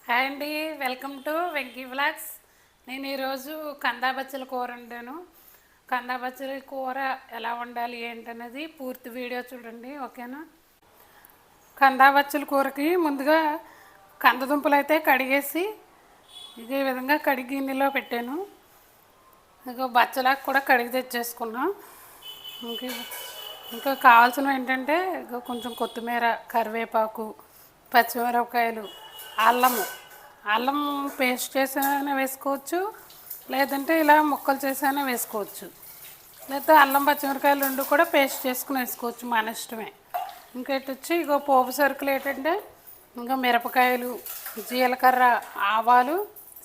Hi అండి. Welcome to Venky vlogs. నేను ఈరోజు కందా బచ్చల కూర వండాను. కందా బచ్చల కూర ఎలా వండాలి ఏంటనేది పూర్తి వీడియో చూడండి, ఓకేనా? కందా బచ్చల కూరకి ముందుగా కందదుంపలు అయితే కడిగేసి ఇదే విధంగా కడిగి గిన్నెలో పెట్టాను. ఇంకా బచ్చలాకు కూడా కడిగి తెచ్చేసుకున్నాం. ఇంకా ఇంకా కావాల్సినవి ఏంటంటే ఇక కొంచెం కొత్తిమీర, కరివేపాకు, పచ్చిమిరపకాయలు, అల్లము. అల్లం పేస్ట్ చేసైనా వేసుకోవచ్చు, లేదంటే ఇలా ముక్కలు చేసైనా వేసుకోవచ్చు, లేకపోతే అల్లం పచ్చిమిరపకాయలు రెండు కూడా పేస్ట్ చేసుకుని వేసుకోవచ్చు, మన ఇష్టమే. ఇంకేటి వచ్చి ఇగో పోపు సరుకులు ఏంటంటే ఇంకా మిరపకాయలు, జీలకర్ర, ఆవాలు,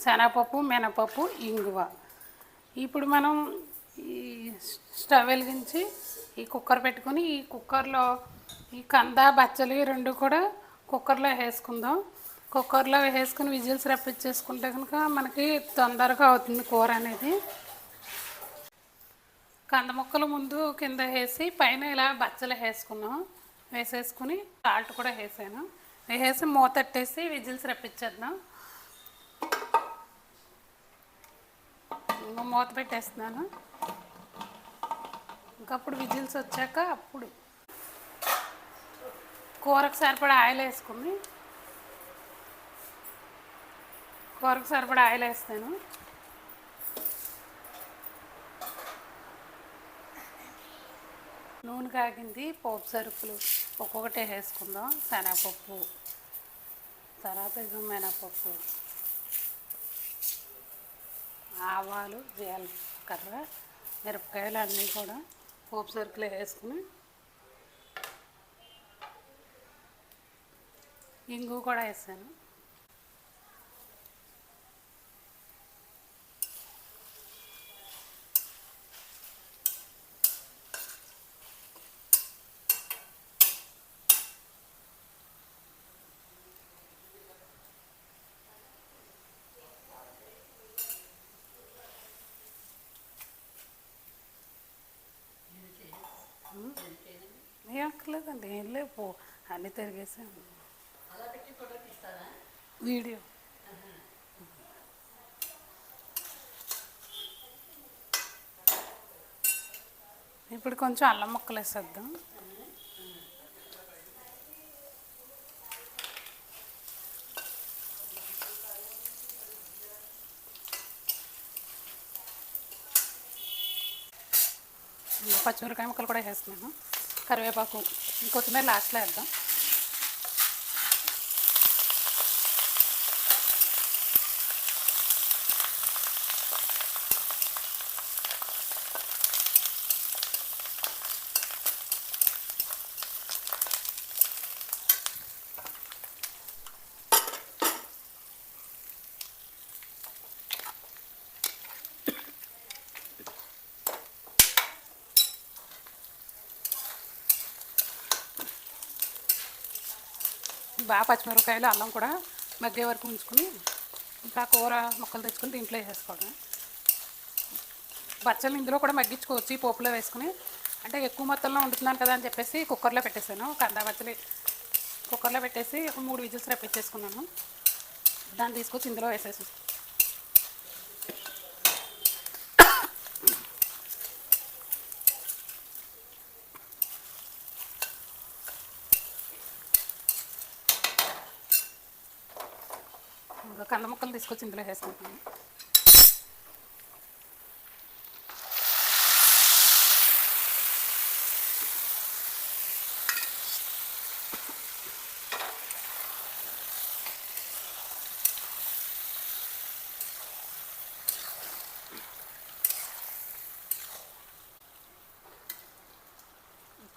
శనగపప్పు, మినపప్పు, ఇంగువ. ఇప్పుడు మనం ఈ స్టవ్ వెలిగించి ఈ కుక్కర్ పెట్టుకొని ఈ కుక్కర్లో ఈ కంద బచ్చలి రెండు కూడా కుక్కర్లో వేసుకుందాం. కుక్కర్లో వేసుకుని విజిల్స్ రప్పించేసుకుంటే కనుక మనకి తొందరగా అవుతుంది కూర అనేది. కంద ముక్కలు ముందు కింద వేసి పైన ఇలా బచ్చలు వేసుకున్నాం. వేసేసుకుని సాల్ట్ కూడా వేసాను. వేసి మూత పెట్టేసి విజిల్స్ రప్పించేద్దాం. మూత పెట్టేస్తున్నాను. ఇంకప్పుడు విజిల్స్ వచ్చాక అప్పుడు కూరకు సరిపడా ఆయిల్ వేసుకుని కూరకు సరిపడా ఆయిల్ వేస్తాను. నూనె కాగింది. పోపు సరుకులు ఒక్కొక్కటే వేసుకుందాం. శనగపప్పు, తర్వాత ఇది మినపప్పు, ఆవాలు, జీలకర్ర, మిరపకాయలు అన్నీ కూడా పోపు సరుకులు వేసుకుని ఇంగు కూడా వేసాను. ఏం అక్కర్లేదండి, ఏం లేవు, అన్నీ తిరిగేసాను. వీడియో ఇప్పుడు కొంచెం అల్లం ముక్కలు వేసేద్దాం. పచ్చిమిరకాయ ముక్కలు కూడా వేస్తున్నాను. కరివేపాకు, కొత్తిమీర లాస్ట్లో వేద్దాం. బాగా పచ్చిమిరపకాయలు, అల్లం కూడా మగ్గే వరకు ఉంచుకొని ఇంకా కూర ముక్కలు తెచ్చుకొని దీంట్లో వేసుకోవడం. బచ్చలు ఇందులో కూడా మగ్గించుకోవచ్చు ఈ పోపులో వేసుకుని. అంటే ఎక్కువ మొత్తంలో వండుతున్నాను కదా అని చెప్పేసి కుక్కర్లో పెట్టేశాను. కందా బచ్చలి కుక్కర్లో పెట్టేసి ఒక 3 విజిల్స్ రప్పించేసుకున్నాను. దాన్ని తీసుకొచ్చి ఇందులో వేసేసి కంద ముక్కలు తీసుకొచ్చి ఇందులో వేసుకుంటున్నాను.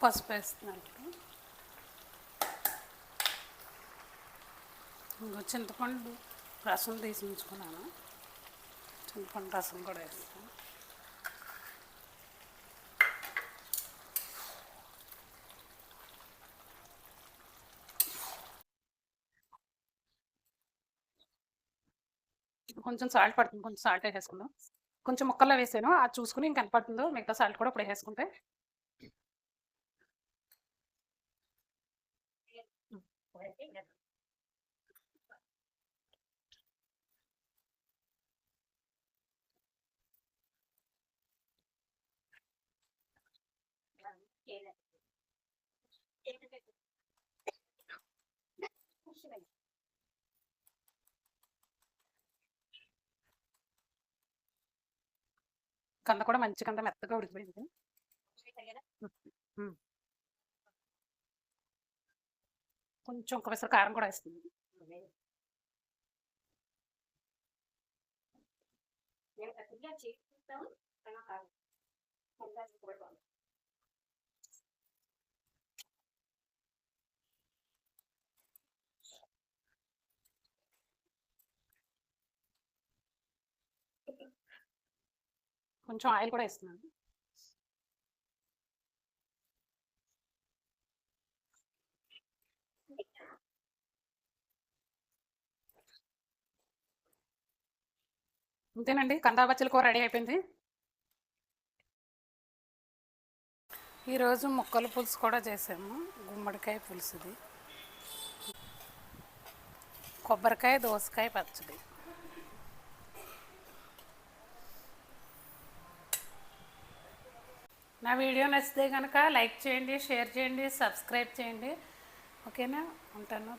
పసుపు వేస్తున్నాను. ఇంకో చింతపండు రసం తీసి ఉంచుకున్నాను. చింతపండు రసం కూడా వేస్తాను. కొంచెం సాల్ట్ పడుతుంది, కొంచెం సాల్ట్ వేసేసుకుందాం. కొంచెం ముక్కల్లో వేసాను, అది చూసుకుని ఇంక ఎంత పడుతుందో మిగతా సాల్ట్ కూడా ఇప్పుడు వేసుకుంటే. కంద కూడా మంచి కంద మెత్తగా ఉడికిపోయింది. కొంచెం ఒక పెసర కారం కూడా వేస్తుంది. కొంచెం ఆయిల్ కూడా వేస్తున్నాను. అంతేనండి, కందా బచ్చల కూర రెడీ అయిపోయింది. ఈరోజు ముక్కల పులుసు కూడా చేసాము. గుమ్మడికాయ పులుసుది, కొబ్బరికాయ దోసకాయ పచ్చడి. నా వీడియో నచ్చితే కనుక లైక్ చేయండి, షేర్ చేయండి, సబ్స్క్రైబ్ చేయండి. ఓకేనా, ఉంటాను.